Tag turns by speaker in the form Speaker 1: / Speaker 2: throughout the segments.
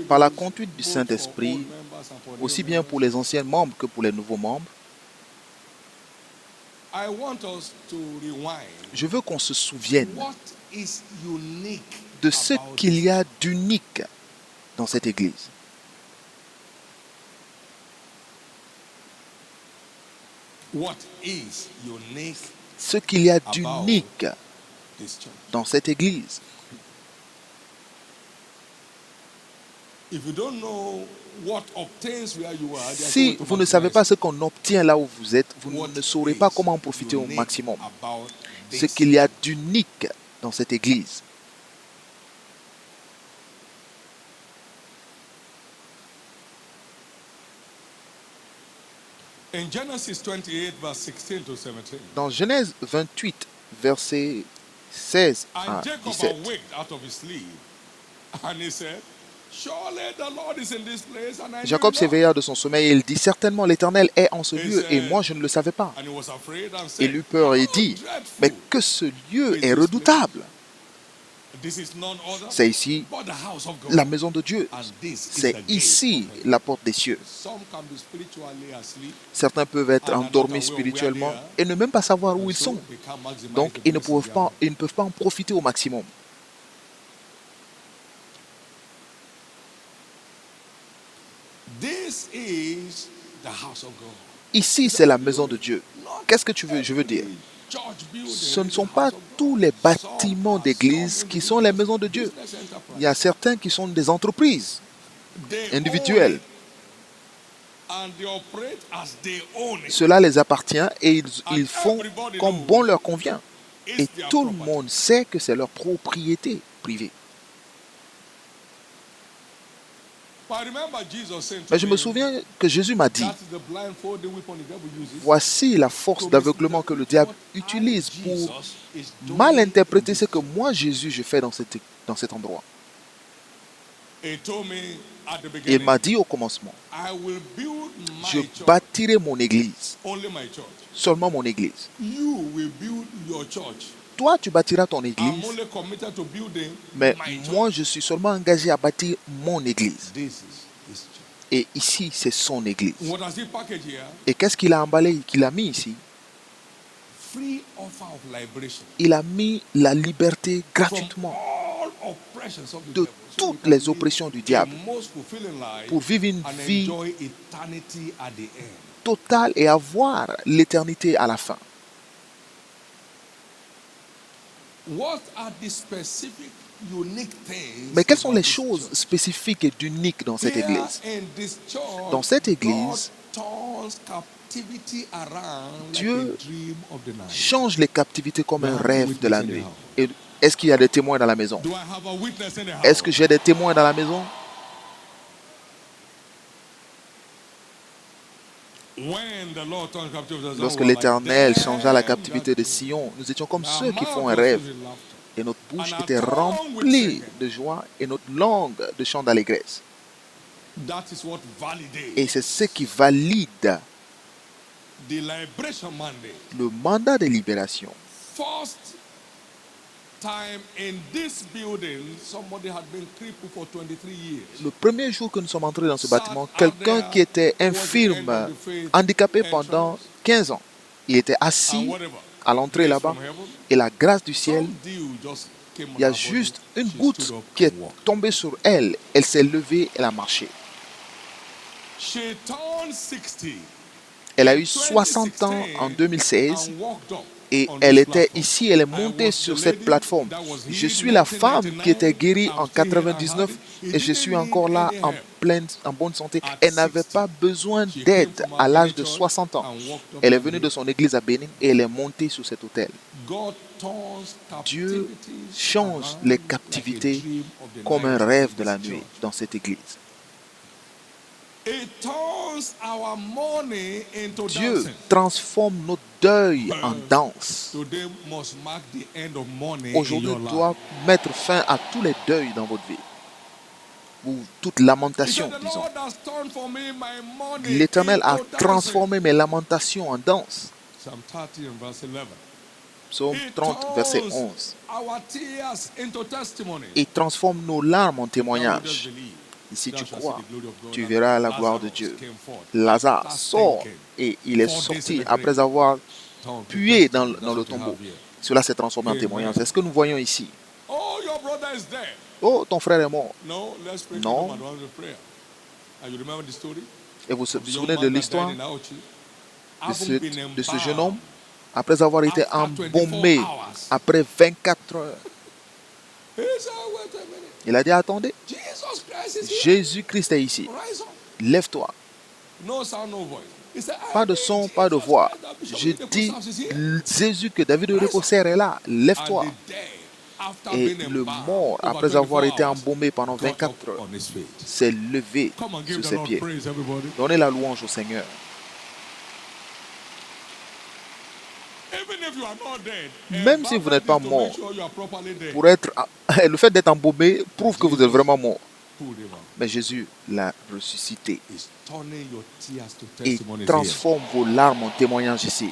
Speaker 1: par la conduite du Saint-Esprit, aussi bien pour les anciens membres que pour les nouveaux membres, je veux qu'on se souvienne de ce qu'il y a d'unique dans cette Église. Ce qu'il y a d'unique dans cette Église. Si vous ne savez pas ce qu'on obtient là où vous êtes, vous ne saurez pas comment en profiter au maximum. Ce qu'il y a d'unique dans cette Église. Dans Genèse 28, versets 16 à 17. Jacob s'éveilla de son sommeil et il dit, certainement l'Éternel est en ce lieu et moi je ne le savais pas. Il eut peur et dit, mais que ce lieu est redoutable. C'est ici la maison de Dieu. C'est ici la porte des cieux. Certains peuvent être endormis spirituellement et ne même pas savoir où ils sont. Donc ils ne peuvent pas en profiter au maximum. Ici, c'est la maison de Dieu. Qu'est-ce que je veux dire? Ce ne sont pas tous les bâtiments d'église qui sont les maisons de Dieu. Il y a certains qui sont des entreprises individuelles. Cela les appartient et ils font comme bon leur convient. Et tout le monde sait que c'est leur propriété privée. Mais je me souviens que Jésus m'a dit, voici la force d'aveuglement que le diable utilise pour mal interpréter ce que moi, Jésus, je fais dans cet endroit. Il m'a dit au commencement, je bâtirai mon église, seulement mon église. Toi, tu bâtiras ton église, mais moi, je suis seulement engagé à bâtir mon église. Et ici, c'est son église. Et qu'est-ce qu'il a emballé, qu'il a mis ici? Il a mis la liberté gratuitement de toutes les oppressions du diable pour vivre une vie totale et avoir l'éternité à la fin. Mais quelles sont les choses spécifiques et uniques dans cette église? Dans cette église, Dieu change les captivités comme un rêve de la nuit. Et est-ce qu'il y a des témoins dans la maison? Est-ce que j'ai des témoins dans la maison? Lorsque l'Éternel changea la captivité de Sion, nous étions comme ceux qui font un rêve. Et notre bouche était remplie de joie et notre langue de chants d'allégresse. Et c'est ce qui valide le mandat de libération. Le premier jour que nous sommes entrés dans ce bâtiment, quelqu'un qui était infirme, handicapé pendant 15 ans, il était assis à l'entrée là-bas et la grâce du ciel, il y a juste une goutte qui est tombée sur elle. Elle s'est levée, elle a marché. Elle a eu 60 ans en 2016 et elle était ici, elle est montée sur cette plateforme. Je suis la femme qui était guérie en 99 et je suis encore là en bonne santé. Elle n'avait pas besoin d'aide à l'âge de 60 ans. Elle est venue de son église à Bénin et elle est montée sur cet autel. Dieu change les captivités comme un rêve de la nuit dans cette église. Dieu transforme notre deuil en danse. Aujourd'hui, doit mettre fin à tous les deuils dans votre vie. Ou toute lamentation, disons. L'Éternel a transformé mes lamentations en danse. Psaume 30, verset 11.
Speaker 2: Our tears into testimony.
Speaker 1: Il transforme nos larmes en
Speaker 2: Thou wilt
Speaker 1: témoignages.
Speaker 2: believe.
Speaker 1: Et si
Speaker 2: Thou
Speaker 1: tu
Speaker 2: shalt
Speaker 1: crois,
Speaker 2: see the glory of God.
Speaker 1: tu
Speaker 2: And
Speaker 1: verras la gloire de
Speaker 2: Lazarus
Speaker 1: Dieu.
Speaker 2: came forth.
Speaker 1: Lazare
Speaker 2: After
Speaker 1: sort
Speaker 2: stinking
Speaker 1: et il est
Speaker 2: 4 days in
Speaker 1: sorti
Speaker 2: the grave.
Speaker 1: après avoir
Speaker 2: Turned to
Speaker 1: pué
Speaker 2: testimony.
Speaker 1: dans
Speaker 2: That's
Speaker 1: le
Speaker 2: what we
Speaker 1: tombeau.
Speaker 2: have here.
Speaker 1: Cela s'est transformé en
Speaker 2: Amen.
Speaker 1: témoignage. C'est ce que nous voyons ici.
Speaker 2: Oh, your brother is dead.
Speaker 1: Oh, ton frère est mort.
Speaker 2: No, let's pray
Speaker 1: Non.
Speaker 2: kingdom advance with prayer. And you remember the story?
Speaker 1: Et vous vous
Speaker 2: The young
Speaker 1: souvenez
Speaker 2: man
Speaker 1: de
Speaker 2: that
Speaker 1: l'histoire
Speaker 2: died in Auchi?
Speaker 1: de ce jeune homme? Après avoir été
Speaker 2: After 24
Speaker 1: embaumé
Speaker 2: hours.
Speaker 1: après 24 heures,
Speaker 2: He said, wait a minute.
Speaker 1: il a dit, attendez,
Speaker 2: Jesus Christ is here.
Speaker 1: Jésus-Christ est ici.
Speaker 2: Rise up.
Speaker 1: Lève-toi.
Speaker 2: No sound, no voice. He said, I
Speaker 1: Pas de
Speaker 2: mean,
Speaker 1: son, pas de
Speaker 2: Jesus
Speaker 1: voix.
Speaker 2: Christ, that Bishop
Speaker 1: Je
Speaker 2: Oyedepo
Speaker 1: dis,
Speaker 2: serves is here.
Speaker 1: Jésus que David de Récossère est là. Lève-toi.
Speaker 2: And the dead, after
Speaker 1: Et
Speaker 2: being
Speaker 1: le
Speaker 2: embalmed
Speaker 1: mort,
Speaker 2: over
Speaker 1: après avoir
Speaker 2: 24
Speaker 1: été
Speaker 2: hours,
Speaker 1: embaumé pendant
Speaker 2: got
Speaker 1: 24
Speaker 2: up
Speaker 1: heures,
Speaker 2: on his feet.
Speaker 1: s'est levé
Speaker 2: Come on, give
Speaker 1: sur
Speaker 2: the
Speaker 1: ses
Speaker 2: Lord
Speaker 1: pieds.
Speaker 2: praise, everybody.
Speaker 1: Donnez la louange au Seigneur.
Speaker 2: Even if you are not dead,
Speaker 1: Même si vous n'êtes pas
Speaker 2: embalming is to
Speaker 1: mort,
Speaker 2: make sure you are properly dead.
Speaker 1: pour être, le fait d'être embaumé prouve que vous êtes vraiment mort.
Speaker 2: Pulled him out.
Speaker 1: Mais Jésus l'a ressuscité.
Speaker 2: He's turning your tears to
Speaker 1: Et
Speaker 2: testimonies here.
Speaker 1: transforme vos larmes en témoignages ici.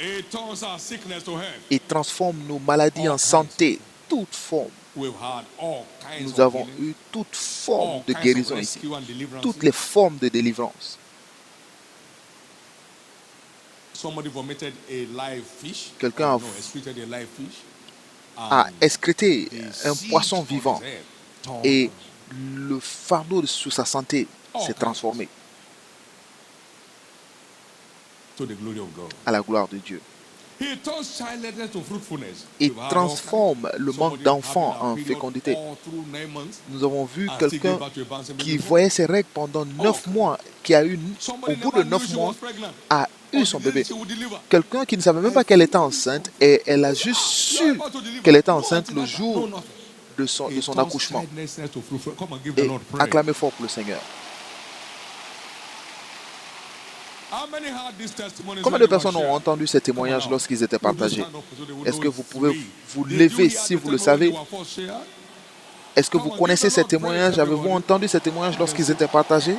Speaker 2: He turns our sickness to health.
Speaker 1: Il transforme nos maladies en santé. Toute forme.
Speaker 2: We've had all kinds
Speaker 1: Nous
Speaker 2: of
Speaker 1: avons
Speaker 2: healing,
Speaker 1: eu toute forme
Speaker 2: all
Speaker 1: de
Speaker 2: kinds
Speaker 1: guérison
Speaker 2: of
Speaker 1: ici.
Speaker 2: rescue and deliverance.
Speaker 1: Toutes les formes de délivrance.
Speaker 2: Somebody vomited a live fish.
Speaker 1: Quelqu'un a-
Speaker 2: No, excreted a live fish.
Speaker 1: A
Speaker 2: And
Speaker 1: excrété
Speaker 2: the
Speaker 1: un
Speaker 2: siege
Speaker 1: poisson
Speaker 2: on
Speaker 1: vivant.
Speaker 2: his head turned
Speaker 1: Et le fardeau sur sa santé s'est transformé
Speaker 2: to the glory of God.
Speaker 1: à la gloire de Dieu.
Speaker 2: He turns childlessness to fruitfulness.
Speaker 1: Il
Speaker 2: We've had all
Speaker 1: transforme
Speaker 2: kinds.
Speaker 1: le
Speaker 2: Somebody
Speaker 1: manque d'enfants
Speaker 2: having a
Speaker 1: en
Speaker 2: period
Speaker 1: fécondité.
Speaker 2: all through 9 months
Speaker 1: Nous avons vu
Speaker 2: and still
Speaker 1: quelqu'un
Speaker 2: gave birth to a bouncing baby
Speaker 1: qui
Speaker 2: boy.
Speaker 1: voyait ses règles pendant 9 mois, qui a eu,
Speaker 2: Somebody
Speaker 1: au bout de
Speaker 2: never knew
Speaker 1: 9
Speaker 2: she
Speaker 1: mois,
Speaker 2: was pregnant.
Speaker 1: a eu
Speaker 2: Or
Speaker 1: son
Speaker 2: the day
Speaker 1: bébé.
Speaker 2: she would deliver.
Speaker 1: Quelqu'un qui ne savait même pas qu'elle était enceinte et elle a juste su qu'elle était enceinte le jour de son accouchement.
Speaker 2: Come on, give the
Speaker 1: Et
Speaker 2: Lord praise.
Speaker 1: acclamez fort pour le Seigneur.
Speaker 2: How many had these testimonies
Speaker 1: Combien
Speaker 2: when
Speaker 1: de
Speaker 2: they were
Speaker 1: personnes ont
Speaker 2: shared?
Speaker 1: entendu ces témoignages
Speaker 2: Come on now.
Speaker 1: lorsqu'ils étaient
Speaker 2: Will you
Speaker 1: partagés?
Speaker 2: stand up so they will
Speaker 1: Est-ce
Speaker 2: know
Speaker 1: que
Speaker 2: it's
Speaker 1: vous pouvez
Speaker 2: free?
Speaker 1: vous
Speaker 2: Did you
Speaker 1: lever
Speaker 2: hear
Speaker 1: si
Speaker 2: the
Speaker 1: vous le
Speaker 2: testimony
Speaker 1: savez?
Speaker 2: they were first shared?
Speaker 1: Est-ce que
Speaker 2: Come
Speaker 1: vous
Speaker 2: on, give
Speaker 1: connaissez
Speaker 2: the
Speaker 1: ces
Speaker 2: Lord praise,
Speaker 1: témoignages? Avez-vous
Speaker 2: everybody.
Speaker 1: entendu ces témoignages lorsqu'ils étaient partagés?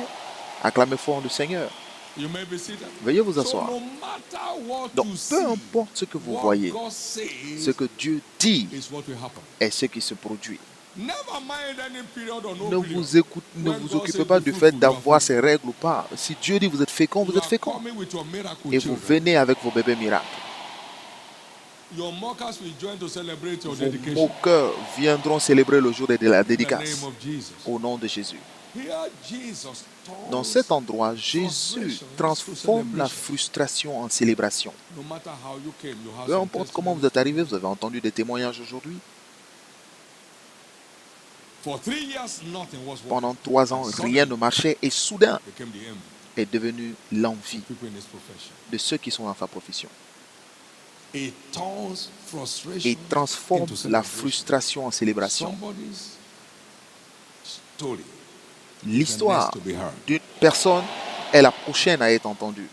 Speaker 1: Acclamez fort le Seigneur.
Speaker 2: You may be seated.
Speaker 1: Veuillez vous
Speaker 2: So
Speaker 1: asseoir.
Speaker 2: no matter what
Speaker 1: Donc,
Speaker 2: you
Speaker 1: peu
Speaker 2: see,
Speaker 1: importe ce que vous
Speaker 2: what
Speaker 1: voyez,
Speaker 2: God says
Speaker 1: ce que Dieu dit
Speaker 2: is what will happen.
Speaker 1: est ce qui se produit.
Speaker 2: Never mind any period or no
Speaker 1: Ne
Speaker 2: period.
Speaker 1: ne
Speaker 2: When
Speaker 1: vous
Speaker 2: God
Speaker 1: occupez
Speaker 2: says
Speaker 1: pas
Speaker 2: be
Speaker 1: du
Speaker 2: fruitful,
Speaker 1: fait
Speaker 2: you are
Speaker 1: d'avoir
Speaker 2: fruitful.
Speaker 1: ces règles ou pas. Si Dieu dit vous êtes fécond, vous
Speaker 2: You
Speaker 1: êtes
Speaker 2: are
Speaker 1: fécond.
Speaker 2: coming with your miracle
Speaker 1: Et vous
Speaker 2: children.
Speaker 1: venez avec vos bébés miracles.
Speaker 2: Your mockers will join to celebrate your
Speaker 1: Vos
Speaker 2: dedication.
Speaker 1: moqueurs viendront célébrer le jour de la
Speaker 2: In the
Speaker 1: dédicace
Speaker 2: name of Jesus.
Speaker 1: au nom de Jésus.
Speaker 2: Here Jesus turns
Speaker 1: Dans cet endroit, Jésus transforme la frustration en célébration.
Speaker 2: no matter how you came, you have
Speaker 1: Peu
Speaker 2: some
Speaker 1: importe comment vous
Speaker 2: testimonies.
Speaker 1: êtes arrivé, vous avez entendu des témoignages aujourd'hui.
Speaker 2: For 3 years, nothing was working.
Speaker 1: Pendant 3 ans, rien ne marchait et soudain
Speaker 2: Became the envy
Speaker 1: est devenu l'envie
Speaker 2: of people in this profession.
Speaker 1: de ceux qui sont dans sa profession.
Speaker 2: It turns frustration
Speaker 1: Et transforme
Speaker 2: into
Speaker 1: la
Speaker 2: celebration.
Speaker 1: frustration en célébration.
Speaker 2: Somebody's story
Speaker 1: L'histoire
Speaker 2: is the next to be heard.
Speaker 1: d'une personne est la prochaine à être entendue.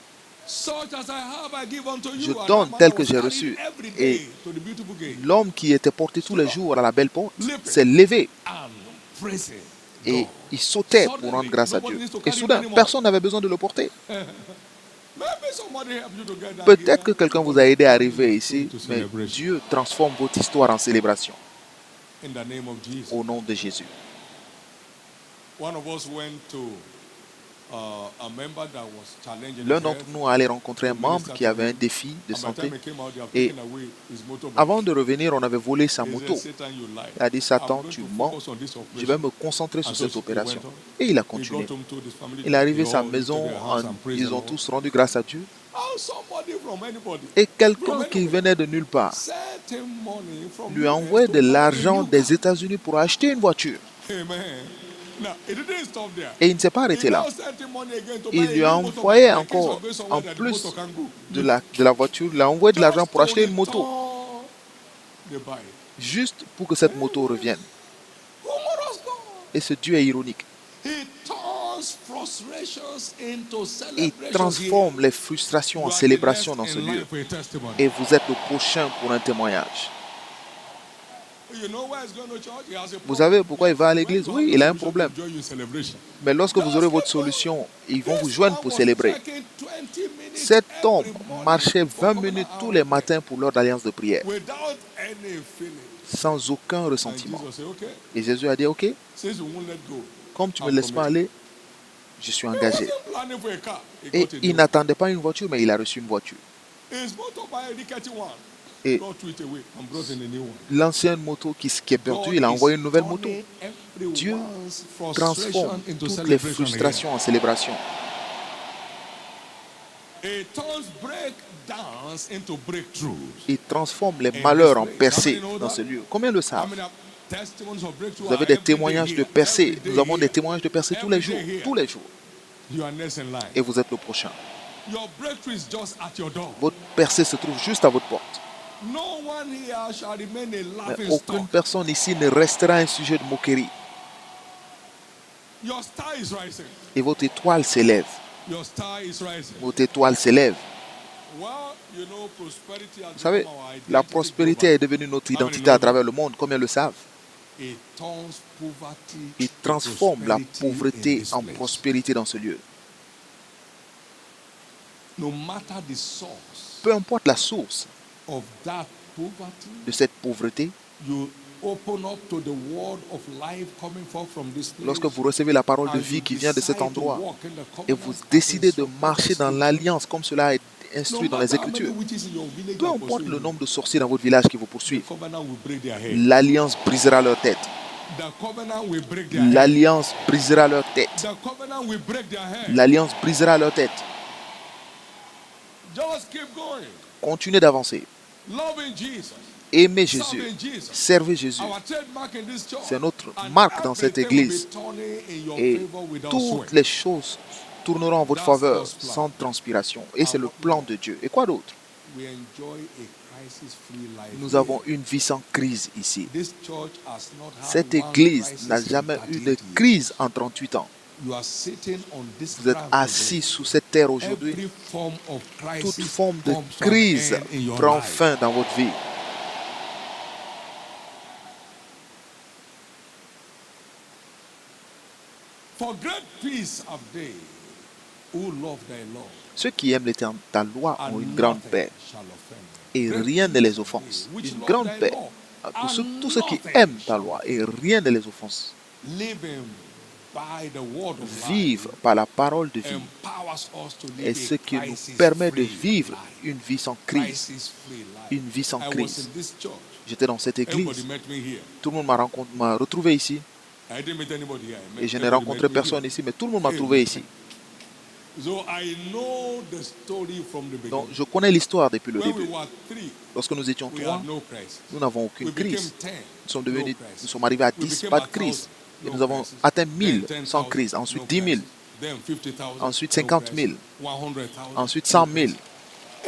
Speaker 2: Such as I have, I give unto you.
Speaker 1: Je
Speaker 2: And
Speaker 1: donne
Speaker 2: that
Speaker 1: tel
Speaker 2: man
Speaker 1: que
Speaker 2: was
Speaker 1: j'ai
Speaker 2: carried
Speaker 1: reçu.
Speaker 2: every
Speaker 1: Et
Speaker 2: day to the beautiful gate
Speaker 1: l'homme qui était porté tous les jours à la belle porte s'est levé
Speaker 2: and praising
Speaker 1: et
Speaker 2: God.
Speaker 1: il sautait pour rendre grâce à Dieu. Et soudain, personne n'avait besoin de le porter.
Speaker 2: Maybe somebody helped you to get that
Speaker 1: Peut-être que
Speaker 2: gear.
Speaker 1: quelqu'un vous a aidé à arriver ici,
Speaker 2: To
Speaker 1: mais
Speaker 2: celebration.
Speaker 1: Dieu transforme votre histoire en célébration
Speaker 2: In the name of Jesus.
Speaker 1: au nom de Jésus.
Speaker 2: One of us went to a member that was challenging
Speaker 1: L'un
Speaker 2: his
Speaker 1: d'entre
Speaker 2: health.
Speaker 1: nous allait rencontrer un membre qui avait un défi de
Speaker 2: And by the
Speaker 1: santé.
Speaker 2: time he came out, they have
Speaker 1: Et
Speaker 2: taken away his motorbike.
Speaker 1: avant de revenir, on avait volé sa
Speaker 2: He
Speaker 1: moto.
Speaker 2: said, Satan, you lie.
Speaker 1: Il a dit,
Speaker 2: I'm
Speaker 1: Satan,
Speaker 2: going
Speaker 1: tu
Speaker 2: to
Speaker 1: mens.
Speaker 2: focus on this
Speaker 1: Je vais
Speaker 2: operation.
Speaker 1: me concentrer sur
Speaker 2: And
Speaker 1: cette
Speaker 2: so he
Speaker 1: opération.
Speaker 2: went on.
Speaker 1: Et il a
Speaker 2: He
Speaker 1: continué.
Speaker 2: got home to his family.
Speaker 1: Il est arrivé à
Speaker 2: They
Speaker 1: sa
Speaker 2: all lifted
Speaker 1: maison,
Speaker 2: their hands and praised
Speaker 1: ils
Speaker 2: the
Speaker 1: ont
Speaker 2: Lord.
Speaker 1: tous rendu grâce à Dieu.
Speaker 2: And somebody from anybody
Speaker 1: Et quelqu'un qui venait de nulle part
Speaker 2: sent him money from
Speaker 1: lui a
Speaker 2: US
Speaker 1: envoyé
Speaker 2: to
Speaker 1: de
Speaker 2: buy a
Speaker 1: l'argent
Speaker 2: new
Speaker 1: des
Speaker 2: car.
Speaker 1: États-Unis pour acheter une voiture.
Speaker 2: Amen. Now, it didn't stop there.
Speaker 1: Et il ne s'est pas
Speaker 2: He
Speaker 1: arrêté là.
Speaker 2: now sent him money again to
Speaker 1: Il
Speaker 2: buy
Speaker 1: lui
Speaker 2: a
Speaker 1: a
Speaker 2: new motorbike.
Speaker 1: envoyé
Speaker 2: In case
Speaker 1: encore,
Speaker 2: of going somewhere
Speaker 1: en
Speaker 2: that the
Speaker 1: plus
Speaker 2: motor can go.
Speaker 1: de la voiture, il a envoyé de l'argent pour acheter une
Speaker 2: Just
Speaker 1: moto.
Speaker 2: to the buy.
Speaker 1: Juste pour que cette moto revienne.
Speaker 2: Humorous God.
Speaker 1: Et ce Dieu est ironique.
Speaker 2: He turns frustrations into
Speaker 1: Il
Speaker 2: celebrations.
Speaker 1: transforme les frustrations en célébration dans ce lieu. Et vous êtes le prochain pour un témoignage. Vous savez pourquoi il va à l'église? Oui, il a un problème. Mais lorsque vous aurez votre solution, ils vont vous joindre pour célébrer. Cet homme marchait 20 minutes tous les matins pour l'heure d'alliance de prière,
Speaker 2: without any feeling.
Speaker 1: sans aucun
Speaker 2: And
Speaker 1: ressentiment.
Speaker 2: Jesus said, okay,
Speaker 1: Et Jésus a dit, ok,
Speaker 2: since you won't let go,
Speaker 1: comme tu ne me
Speaker 2: I'm
Speaker 1: laisses pas
Speaker 2: committed.
Speaker 1: aller, je suis
Speaker 2: He
Speaker 1: engagé.
Speaker 2: wasn't planning for a car. He
Speaker 1: Et
Speaker 2: got a
Speaker 1: il
Speaker 2: new one.
Speaker 1: n'attendait pas une voiture, mais il a reçu une voiture.
Speaker 2: His motorbike, the one.
Speaker 1: Et
Speaker 2: God threw it away and brought in a new one.
Speaker 1: l'ancienne moto qui est perdue,
Speaker 2: God
Speaker 1: il a
Speaker 2: is
Speaker 1: envoyé une nouvelle moto.
Speaker 2: turning
Speaker 1: Dieu
Speaker 2: everyone's
Speaker 1: transforme
Speaker 2: frustration into
Speaker 1: toutes les
Speaker 2: celebration again.
Speaker 1: frustrations en célébration.
Speaker 2: It turns breakdowns into breakthroughs.
Speaker 1: Il transforme les
Speaker 2: In
Speaker 1: malheurs
Speaker 2: this
Speaker 1: en
Speaker 2: place.
Speaker 1: percées
Speaker 2: How many know
Speaker 1: dans
Speaker 2: that?
Speaker 1: ce lieu. Combien le
Speaker 2: How
Speaker 1: savent?
Speaker 2: many have testimonies of breakthrough
Speaker 1: Vous avez
Speaker 2: are
Speaker 1: des
Speaker 2: every day
Speaker 1: témoignages de
Speaker 2: here?
Speaker 1: percées.
Speaker 2: Every day
Speaker 1: Nous avons des
Speaker 2: here.
Speaker 1: témoignages de percées tous les
Speaker 2: Every
Speaker 1: jours.
Speaker 2: day here.
Speaker 1: Tous les jours.
Speaker 2: You are next in line.
Speaker 1: Et vous êtes le prochain.
Speaker 2: Your breakthrough is just at your door.
Speaker 1: Votre percée se trouve juste à votre porte.
Speaker 2: No one here shall remain a
Speaker 1: Mais
Speaker 2: laughing
Speaker 1: aucune
Speaker 2: stock.
Speaker 1: personne ici ne restera un sujet de moquerie.
Speaker 2: Your star is rising.
Speaker 1: Et votre étoile s'élève.
Speaker 2: Your star is rising.
Speaker 1: Votre étoile s'élève.
Speaker 2: Well, you know, prosperity has
Speaker 1: Vous savez,
Speaker 2: become our identity
Speaker 1: la prospérité est devenue notre identité à travers le monde. Combien le savent?
Speaker 2: global. It turns poverty
Speaker 1: Il
Speaker 2: to
Speaker 1: transforme la
Speaker 2: prosperity
Speaker 1: pauvreté
Speaker 2: in this
Speaker 1: en
Speaker 2: place.
Speaker 1: prospérité dans ce lieu.
Speaker 2: No matter the source
Speaker 1: Peu importe la source
Speaker 2: of that poverty,
Speaker 1: de cette pauvreté,
Speaker 2: you open up to the word of life coming forth from this place.
Speaker 1: lorsque vous recevez la parole de
Speaker 2: and
Speaker 1: vie
Speaker 2: you
Speaker 1: qui vient de cet
Speaker 2: decide to
Speaker 1: endroit,
Speaker 2: walk in the
Speaker 1: et
Speaker 2: covenant
Speaker 1: vous
Speaker 2: that
Speaker 1: décidez
Speaker 2: is
Speaker 1: de
Speaker 2: supported
Speaker 1: marcher dans
Speaker 2: scripture.
Speaker 1: l'alliance comme cela est
Speaker 2: No
Speaker 1: instruit dans les
Speaker 2: matter how many
Speaker 1: Écritures,
Speaker 2: witches in your village
Speaker 1: peu
Speaker 2: are
Speaker 1: importe
Speaker 2: pursuing
Speaker 1: le
Speaker 2: you,
Speaker 1: nombre de sorciers dans votre village qui vous
Speaker 2: the
Speaker 1: poursuivent,
Speaker 2: covenant will break their head.
Speaker 1: l'alliance brisera leur tête.
Speaker 2: The covenant will break their head.
Speaker 1: L'alliance brisera leur tête.
Speaker 2: The covenant will break their head.
Speaker 1: L'alliance brisera leur tête.
Speaker 2: Just keep going.
Speaker 1: Continuez d'avancer.
Speaker 2: Loving Jesus.
Speaker 1: Aimez Jésus.
Speaker 2: Serving Jesus.
Speaker 1: Servez Jésus.
Speaker 2: Our trademark in this church.
Speaker 1: C'est notre
Speaker 2: And
Speaker 1: marque dans cette
Speaker 2: everything will
Speaker 1: église.
Speaker 2: be turning in your
Speaker 1: Et
Speaker 2: favor without
Speaker 1: toutes
Speaker 2: sweat.
Speaker 1: les choses tourneront en votre
Speaker 2: That's
Speaker 1: faveur
Speaker 2: God's plan.
Speaker 1: sans transpiration. Et c'est le plan de Dieu. Et quoi d'autre?
Speaker 2: We enjoy a crisis-free life.
Speaker 1: Nous
Speaker 2: here.
Speaker 1: avons une vie sans crise ici.
Speaker 2: This church has not had
Speaker 1: Cette
Speaker 2: one
Speaker 1: église
Speaker 2: crisis
Speaker 1: n'a
Speaker 2: in
Speaker 1: jamais eu
Speaker 2: 38
Speaker 1: de
Speaker 2: years.
Speaker 1: crise en 38 ans.
Speaker 2: You are sitting on this
Speaker 1: Vous êtes
Speaker 2: ground
Speaker 1: assis
Speaker 2: today.
Speaker 1: sous cette terre aujourd'hui.
Speaker 2: Every form of
Speaker 1: Toute
Speaker 2: crisis
Speaker 1: forme de
Speaker 2: comes to an
Speaker 1: crise
Speaker 2: end in your
Speaker 1: prend
Speaker 2: life.
Speaker 1: fin dans votre vie.
Speaker 2: For great peace have they who love thy law,
Speaker 1: Ceux qui aiment l'éternel, ta loi ont une grande
Speaker 2: nothing
Speaker 1: paix
Speaker 2: shall offend them.
Speaker 1: et
Speaker 2: Great
Speaker 1: rien ne
Speaker 2: peace
Speaker 1: les
Speaker 2: have they
Speaker 1: offense.
Speaker 2: which
Speaker 1: Une
Speaker 2: love
Speaker 1: grande
Speaker 2: thy
Speaker 1: paix
Speaker 2: law,
Speaker 1: à
Speaker 2: and
Speaker 1: tous ceux qui
Speaker 2: nothing
Speaker 1: aiment ta
Speaker 2: shall
Speaker 1: loi et rien ne les offense.
Speaker 2: living by the word of
Speaker 1: Vivent
Speaker 2: life
Speaker 1: par la parole de vie
Speaker 2: empowers us to
Speaker 1: est
Speaker 2: live
Speaker 1: ce
Speaker 2: a
Speaker 1: qui nous
Speaker 2: crisis-free
Speaker 1: permet de vivre
Speaker 2: life.
Speaker 1: une vie sans crise.
Speaker 2: Crisis-free life.
Speaker 1: Une vie sans
Speaker 2: I was
Speaker 1: crise.
Speaker 2: in this church.
Speaker 1: J'étais dans cette
Speaker 2: Everybody
Speaker 1: église.
Speaker 2: met me here.
Speaker 1: Tout le monde m'a retrouvé ici.
Speaker 2: I didn't meet anybody here.
Speaker 1: Et je n'ai
Speaker 2: Everybody
Speaker 1: rencontré
Speaker 2: met me
Speaker 1: personne
Speaker 2: here.
Speaker 1: ici, mais tout le monde m'a trouvé ici.
Speaker 2: So I know the story from the beginning.
Speaker 1: Donc je connais l'histoire depuis le
Speaker 2: When we
Speaker 1: début.
Speaker 2: were three,
Speaker 1: Lorsque nous étions
Speaker 2: we
Speaker 1: trois,
Speaker 2: had no crisis.
Speaker 1: nous n'avons
Speaker 2: We
Speaker 1: aucune
Speaker 2: became
Speaker 1: crise.
Speaker 2: 10.
Speaker 1: Nous sommes,
Speaker 2: No
Speaker 1: devenus,
Speaker 2: crisis.
Speaker 1: nous sommes arrivés à
Speaker 2: We
Speaker 1: 10,
Speaker 2: became
Speaker 1: pas de
Speaker 2: 1,000,
Speaker 1: crise. Et
Speaker 2: no
Speaker 1: nous avons
Speaker 2: crisis.
Speaker 1: atteint
Speaker 2: Then
Speaker 1: 1000
Speaker 2: 10,000,
Speaker 1: sans crise. Ensuite
Speaker 2: no
Speaker 1: 10 000.
Speaker 2: crisis. Then 50,000,
Speaker 1: Ensuite
Speaker 2: no
Speaker 1: 50
Speaker 2: crisis.
Speaker 1: 000.
Speaker 2: 100,000,
Speaker 1: Ensuite
Speaker 2: no
Speaker 1: 100 000.
Speaker 2: crisis.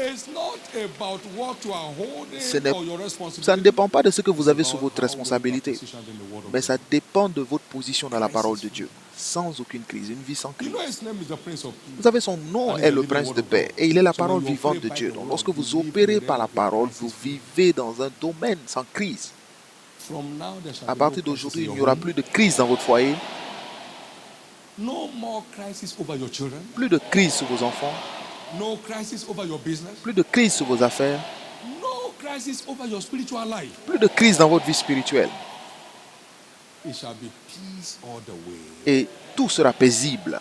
Speaker 2: It's not about what you are holding
Speaker 1: Ce n'est-
Speaker 2: or your responsibility.
Speaker 1: Ça ne dépend pas de ce que vous avez
Speaker 2: It's
Speaker 1: sous
Speaker 2: about
Speaker 1: votre
Speaker 2: how well you are
Speaker 1: responsabilité,
Speaker 2: positioned in the word of
Speaker 1: mais
Speaker 2: God.
Speaker 1: ça dépend de votre position dans la parole de Dieu. Sans aucune crise, une vie sans
Speaker 2: You
Speaker 1: crise.
Speaker 2: know his name is the Prince of Peace.
Speaker 1: Vous savez, son nom est le prince de paix et il est la parole vivante de Dieu. Donc, lorsque vous opérez par la parole, vous vivez dans un domaine sans crise.
Speaker 2: From now, there shall
Speaker 1: À
Speaker 2: be
Speaker 1: partir
Speaker 2: no crisis
Speaker 1: d'aujourd'hui,
Speaker 2: in
Speaker 1: il
Speaker 2: your
Speaker 1: n'y aura
Speaker 2: home.
Speaker 1: plus de crise dans votre foyer,
Speaker 2: No more crisis over your children.
Speaker 1: plus de crise sur vos enfants,
Speaker 2: No crisis over your business.
Speaker 1: plus de crise sur vos affaires,
Speaker 2: No crisis over your spiritual life.
Speaker 1: plus de crise dans votre vie spirituelle.
Speaker 2: It shall be peace all the way.
Speaker 1: Et tout sera paisible.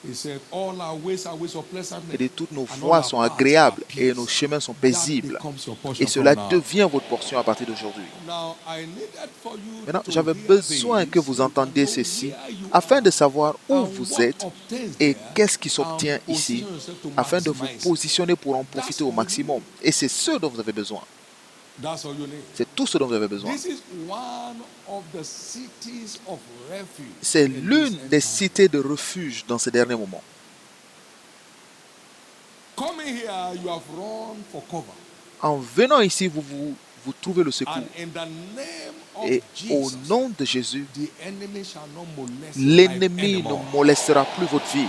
Speaker 2: He said, all our ways are ways of pleasantness.
Speaker 1: Et toutes nos
Speaker 2: and all
Speaker 1: voies
Speaker 2: our
Speaker 1: sont
Speaker 2: paths
Speaker 1: agréables
Speaker 2: are
Speaker 1: et
Speaker 2: peace.
Speaker 1: nos chemins sont
Speaker 2: That
Speaker 1: paisibles.
Speaker 2: becomes your portion
Speaker 1: Et cela
Speaker 2: from now.
Speaker 1: devient votre portion à partir d'aujourd'hui.
Speaker 2: Now, I needed for you
Speaker 1: Maintenant,
Speaker 2: to
Speaker 1: j'avais
Speaker 2: hear
Speaker 1: besoin
Speaker 2: this
Speaker 1: que vous
Speaker 2: so you can
Speaker 1: entendiez
Speaker 2: know
Speaker 1: ceci
Speaker 2: where you
Speaker 1: afin de
Speaker 2: are
Speaker 1: savoir où
Speaker 2: and
Speaker 1: vous
Speaker 2: what
Speaker 1: êtes
Speaker 2: obtains
Speaker 1: et
Speaker 2: there
Speaker 1: qu'est-ce qui s'obtient
Speaker 2: and
Speaker 1: ici
Speaker 2: position yourself to
Speaker 1: afin de vous
Speaker 2: maximize.
Speaker 1: positionner pour en
Speaker 2: That's
Speaker 1: profiter au
Speaker 2: all you
Speaker 1: maximum. Et c'est ce dont vous avez besoin.
Speaker 2: That's all you need.
Speaker 1: C'est tout ce dont vous avez besoin.
Speaker 2: This is one of the cities of refuge.
Speaker 1: C'est
Speaker 2: in this
Speaker 1: l'une
Speaker 2: end
Speaker 1: des
Speaker 2: time.
Speaker 1: cités de refuge dans ces derniers moments.
Speaker 2: Coming here, you have run for cover.
Speaker 1: En venant ici, vous trouvez le secours.
Speaker 2: And in the name of
Speaker 1: Et au
Speaker 2: Jesus,
Speaker 1: nom de Jésus,
Speaker 2: the enemy shall not molest your life
Speaker 1: l'ennemi ne
Speaker 2: anymore.
Speaker 1: molestera plus votre vie.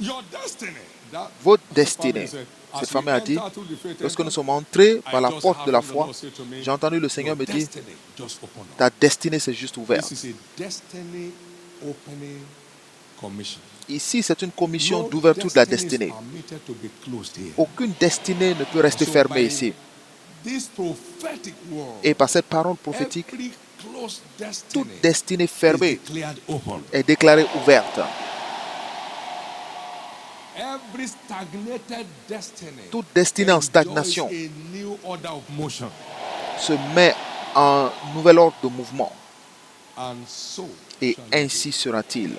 Speaker 2: Your destiny. That
Speaker 1: Votre
Speaker 2: family
Speaker 1: destinée.
Speaker 2: said,
Speaker 1: Cette
Speaker 2: as we
Speaker 1: femme a dit,
Speaker 2: enter through the faith
Speaker 1: lorsque nous
Speaker 2: entrance,
Speaker 1: sommes entrés par
Speaker 2: I
Speaker 1: la
Speaker 2: just
Speaker 1: porte de
Speaker 2: have
Speaker 1: la
Speaker 2: heard the
Speaker 1: foi,
Speaker 2: Lord say to me,
Speaker 1: j'ai entendu le
Speaker 2: your
Speaker 1: Seigneur me dire,
Speaker 2: destiny just opened up.
Speaker 1: ta destinée s'est juste
Speaker 2: This
Speaker 1: ouverte.
Speaker 2: is a destiny opening commission.
Speaker 1: Ici, c'est une commission
Speaker 2: No
Speaker 1: d'ouverture de la
Speaker 2: destiny is
Speaker 1: destinée.
Speaker 2: permitted to be closed here.
Speaker 1: Aucune destinée ne peut rester
Speaker 2: So
Speaker 1: fermée
Speaker 2: by
Speaker 1: ici.
Speaker 2: this prophetic word,
Speaker 1: Et par cette parole prophétique,
Speaker 2: every closed
Speaker 1: toute
Speaker 2: destiny
Speaker 1: destinée
Speaker 2: is
Speaker 1: fermée
Speaker 2: declared open.
Speaker 1: est déclarée ouverte.
Speaker 2: Every stagnated destiny
Speaker 1: Toute destinée en
Speaker 2: enjoys
Speaker 1: stagnation
Speaker 2: a new order of motion.
Speaker 1: se met en nouvel ordre de mouvement.
Speaker 2: And so
Speaker 1: Et
Speaker 2: shall it be.
Speaker 1: ainsi sera-t-il.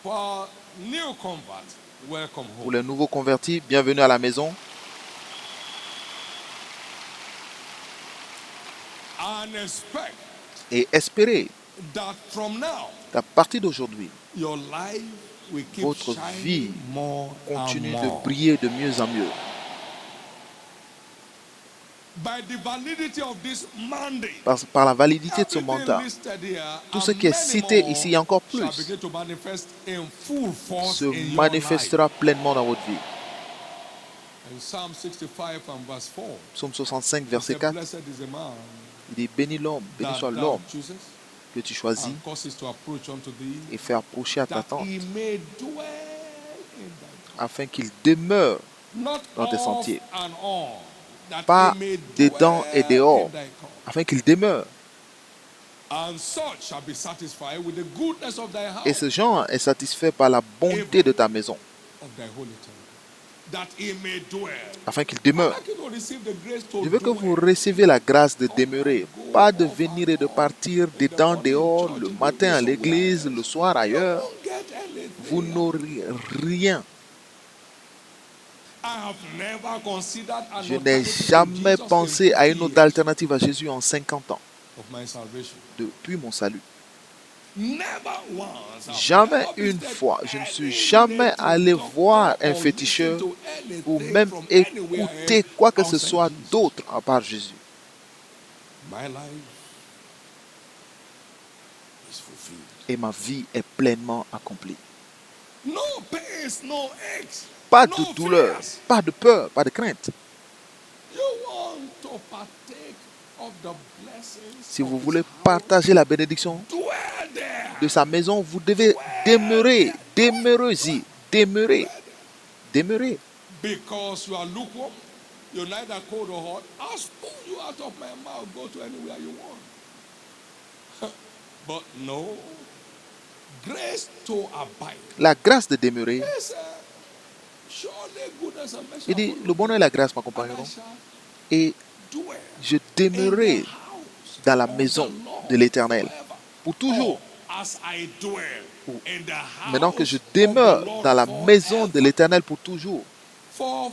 Speaker 2: For new converts, welcome
Speaker 1: Pour
Speaker 2: home.
Speaker 1: les nouveaux convertis, bienvenue à la maison.
Speaker 2: And expect
Speaker 1: Et espérez
Speaker 2: that from now,
Speaker 1: qu'à partir d'aujourd'hui,
Speaker 2: your life will keep
Speaker 1: votre vie
Speaker 2: shining more and
Speaker 1: continue
Speaker 2: more.
Speaker 1: de briller de mieux en mieux.
Speaker 2: By the validity of this mandate,
Speaker 1: Par la validité de ce
Speaker 2: everything
Speaker 1: mandat,
Speaker 2: listed here
Speaker 1: tout
Speaker 2: and
Speaker 1: ce qui est
Speaker 2: many
Speaker 1: cité
Speaker 2: more
Speaker 1: ici et encore
Speaker 2: shall
Speaker 1: plus
Speaker 2: begin to manifest in full force
Speaker 1: se
Speaker 2: in your life.
Speaker 1: manifestera pleinement dans votre vie.
Speaker 2: In Psalm 65 and verse 4,
Speaker 1: Psaume 65,
Speaker 2: it
Speaker 1: verset
Speaker 2: said,
Speaker 1: 4,
Speaker 2: blessed is the man
Speaker 1: il dit béni l'homme, béni
Speaker 2: that
Speaker 1: soit
Speaker 2: thou
Speaker 1: l'homme
Speaker 2: choosest
Speaker 1: que tu choisis
Speaker 2: and causes to approach unto thee,
Speaker 1: et fais approcher à ta
Speaker 2: that
Speaker 1: tente
Speaker 2: he may dwell in thy
Speaker 1: afin qu'il demeure
Speaker 2: not
Speaker 1: dans tes
Speaker 2: off
Speaker 1: sentiers,
Speaker 2: and on, that
Speaker 1: pas
Speaker 2: he may
Speaker 1: dedans et
Speaker 2: dwell
Speaker 1: dehors,
Speaker 2: in thy court.
Speaker 1: afin qu'il demeure.
Speaker 2: And such shall be satisfied with the goodness of thy house,
Speaker 1: Et ce genre est satisfait par la bonté de ta maison,
Speaker 2: of thy holy temple, that he may dwell.
Speaker 1: afin qu'il
Speaker 2: I'd
Speaker 1: demeure.
Speaker 2: like you to receive the grace to
Speaker 1: Je veux que
Speaker 2: dwell.
Speaker 1: vous receviez la grâce de demeurer, pas de venir et de partir dedans, dehors, le matin à l'église, le soir ailleurs.
Speaker 2: Don't get anything.
Speaker 1: Vous n'aurez rien.
Speaker 2: I have never considered an
Speaker 1: Je n'ai
Speaker 2: alternative to
Speaker 1: jamais
Speaker 2: Jesus
Speaker 1: pensé
Speaker 2: in
Speaker 1: à une
Speaker 2: 50
Speaker 1: autre alternative à Jésus en 50 ans,
Speaker 2: of my salvation.
Speaker 1: depuis mon salut.
Speaker 2: Never once. I've
Speaker 1: Jamais
Speaker 2: never
Speaker 1: une
Speaker 2: visited
Speaker 1: fois, je ne
Speaker 2: any
Speaker 1: suis jamais
Speaker 2: native
Speaker 1: allé
Speaker 2: doctor
Speaker 1: voir un
Speaker 2: or
Speaker 1: féticheur
Speaker 2: listen to anything
Speaker 1: ou même
Speaker 2: from anywhere
Speaker 1: écouter quoi que ce
Speaker 2: outside
Speaker 1: soit
Speaker 2: Jesus.
Speaker 1: d'autre à part Jésus.
Speaker 2: My life is fulfilled.
Speaker 1: Et ma vie est pleinement accomplie.
Speaker 2: No pains, no aches.
Speaker 1: Pas
Speaker 2: no
Speaker 1: de douleur,
Speaker 2: fears.
Speaker 1: pas de peur, pas de crainte.
Speaker 2: You want to partake of the blessings
Speaker 1: Si
Speaker 2: of
Speaker 1: vous
Speaker 2: his
Speaker 1: voulez
Speaker 2: house?
Speaker 1: partager la bénédiction
Speaker 2: Dwell there.
Speaker 1: de sa maison, vous devez demeurer, demeurez-y, demeurez, demeurez.
Speaker 2: Because you are lukewarm, you're neither cold or hot. I'll spoon you out of my mouth. Go to anywhere you want. But no, grace to abide.
Speaker 1: La grâce de demeurer.
Speaker 2: Yes, sir. Surely goodness and mercy
Speaker 1: Il dit,
Speaker 2: shall
Speaker 1: le
Speaker 2: follow
Speaker 1: bonheur et la grâce
Speaker 2: me, and
Speaker 1: m'accompagneront.
Speaker 2: I shall
Speaker 1: Et
Speaker 2: dwell
Speaker 1: je
Speaker 2: in
Speaker 1: demeurerai
Speaker 2: the house
Speaker 1: dans la
Speaker 2: of
Speaker 1: maison
Speaker 2: the Lord
Speaker 1: de l'Éternel
Speaker 2: forever.
Speaker 1: pour toujours.
Speaker 2: Oh, as I dwell in the house
Speaker 1: Maintenant que je
Speaker 2: of the
Speaker 1: demeure
Speaker 2: Lord
Speaker 1: dans la maison de
Speaker 2: forever.
Speaker 1: l'Éternel pour toujours.
Speaker 2: For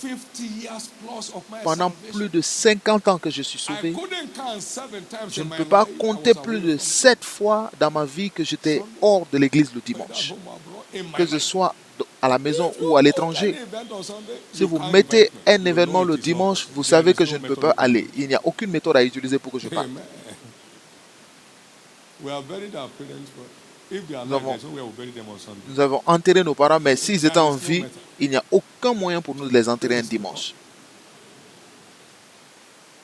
Speaker 2: 50 years plus of my
Speaker 1: Pendant
Speaker 2: salvation.
Speaker 1: plus de 50 ans que je suis
Speaker 2: I
Speaker 1: sauvé,
Speaker 2: couldn't count 7 times
Speaker 1: je
Speaker 2: in
Speaker 1: ne
Speaker 2: my
Speaker 1: peux pas
Speaker 2: life I
Speaker 1: compter
Speaker 2: was
Speaker 1: plus
Speaker 2: away
Speaker 1: de
Speaker 2: from
Speaker 1: 7 fois dans ma vie que j'étais hors de l'église le
Speaker 2: whether
Speaker 1: dimanche.
Speaker 2: home or abroad, in my
Speaker 1: Que ce
Speaker 2: life.
Speaker 1: soit à la maison
Speaker 2: If
Speaker 1: ou
Speaker 2: you
Speaker 1: à
Speaker 2: put
Speaker 1: l'étranger.
Speaker 2: any event on Sunday,
Speaker 1: Si
Speaker 2: you
Speaker 1: vous
Speaker 2: can't
Speaker 1: mettez
Speaker 2: invite me.
Speaker 1: un
Speaker 2: You
Speaker 1: événement
Speaker 2: know
Speaker 1: le
Speaker 2: it is not
Speaker 1: dimanche,
Speaker 2: possible.
Speaker 1: vous
Speaker 2: There
Speaker 1: savez
Speaker 2: is
Speaker 1: que
Speaker 2: no
Speaker 1: je ne peux
Speaker 2: method
Speaker 1: pas
Speaker 2: you can
Speaker 1: aller.
Speaker 2: use.
Speaker 1: Il n'y a aucune méthode à utiliser pour que je parte.
Speaker 2: Amen. We have buried our parents, but if they are
Speaker 1: Nous
Speaker 2: alive,
Speaker 1: avons-
Speaker 2: there's no way we'll bury them on Sunday.
Speaker 1: Nous avons enterré nos parents, mais s'ils étaient en vie, il n'y a aucun moyen pour nous de les enterrer un dimanche.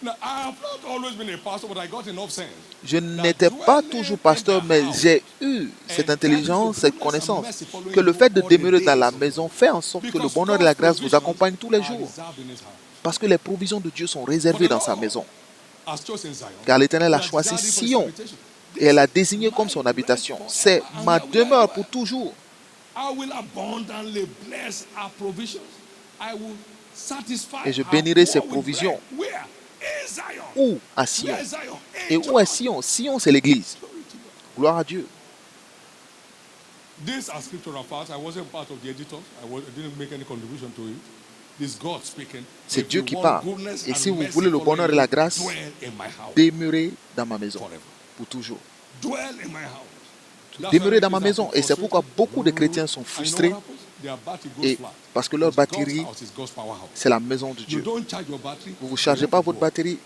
Speaker 2: Now, I have not always been a pastor, but I got enough sense.
Speaker 1: Je n'étais pas toujours pasteur, mais j'ai eu cette intelligence, cette connaissance, que le fait de demeurer dans la maison fait en sorte que le bonheur et la grâce vous accompagnent tous les jours. Parce que les provisions de Dieu sont réservées dans sa maison. Car l'Éternel a choisi Sion et elle l'a désigné comme son habitation. C'est ma demeure pour toujours. Et je bénirai ses provisions. Où? À Sion. Et où est Sion? Sion, c'est l'église. Gloire à Dieu.
Speaker 2: These are scriptural facts. I wasn't part of the editors. I didn't make any contribution to it. This God speaking.
Speaker 1: C'est
Speaker 2: If
Speaker 1: Dieu
Speaker 2: you
Speaker 1: qui
Speaker 2: want
Speaker 1: parle.
Speaker 2: goodness
Speaker 1: Et
Speaker 2: and
Speaker 1: si vous
Speaker 2: mercy
Speaker 1: voulez le
Speaker 2: following
Speaker 1: bonheur et
Speaker 2: you,
Speaker 1: la grâce,
Speaker 2: dwell in my house
Speaker 1: demeurez dans ma maison
Speaker 2: forever.
Speaker 1: pour toujours.
Speaker 2: Dwell in my house. That's
Speaker 1: Demeurez
Speaker 2: why
Speaker 1: dans ma
Speaker 2: many
Speaker 1: maison.
Speaker 2: people
Speaker 1: Et c'est pourquoi beaucoup de chrétiens sont
Speaker 2: And you know
Speaker 1: frustrés
Speaker 2: what happens? Their battery goes
Speaker 1: et
Speaker 2: flat.
Speaker 1: parce que leur
Speaker 2: Because
Speaker 1: batterie,
Speaker 2: God's house is God's powerhouse.
Speaker 1: c'est la maison de
Speaker 2: You
Speaker 1: Dieu.
Speaker 2: don't charge your battery.
Speaker 1: Vous ne chargez pas votre batterie,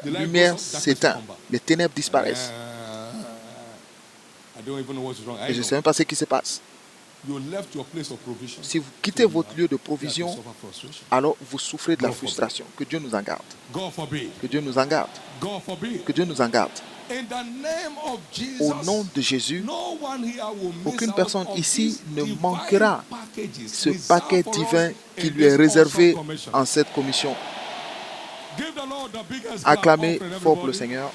Speaker 1: la lumière s'éteint, les ténèbres disparaissent.
Speaker 2: I don't even know what's wrong. I
Speaker 1: Et je ne
Speaker 2: know.
Speaker 1: sais même pas ce qui se passe.
Speaker 2: you left your place of provision.
Speaker 1: Si vous quittez votre lieu de
Speaker 2: You have to
Speaker 1: provision,
Speaker 2: suffer frustration.
Speaker 1: alors vous souffrez de la
Speaker 2: God forbid.
Speaker 1: frustration. Que Dieu nous en garde.
Speaker 2: God forbid.
Speaker 1: Que Dieu nous en garde.
Speaker 2: God forbid.
Speaker 1: Que Dieu nous en garde.
Speaker 2: In the name of Jesus,
Speaker 1: Au nom de Jésus,
Speaker 2: no one here will miss
Speaker 1: aucune
Speaker 2: out
Speaker 1: personne
Speaker 2: of
Speaker 1: ici
Speaker 2: these
Speaker 1: ne
Speaker 2: divine
Speaker 1: manquera
Speaker 2: packages
Speaker 1: ce
Speaker 2: reserved
Speaker 1: paquet
Speaker 2: for
Speaker 1: divin
Speaker 2: us
Speaker 1: qui
Speaker 2: in
Speaker 1: lui est
Speaker 2: this
Speaker 1: réservé
Speaker 2: awesome commission.
Speaker 1: en cette commission.
Speaker 2: Give the Lord the biggest clap
Speaker 1: Acclamez
Speaker 2: offering,
Speaker 1: fort pour le
Speaker 2: everybody.
Speaker 1: Seigneur.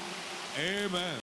Speaker 2: Amen.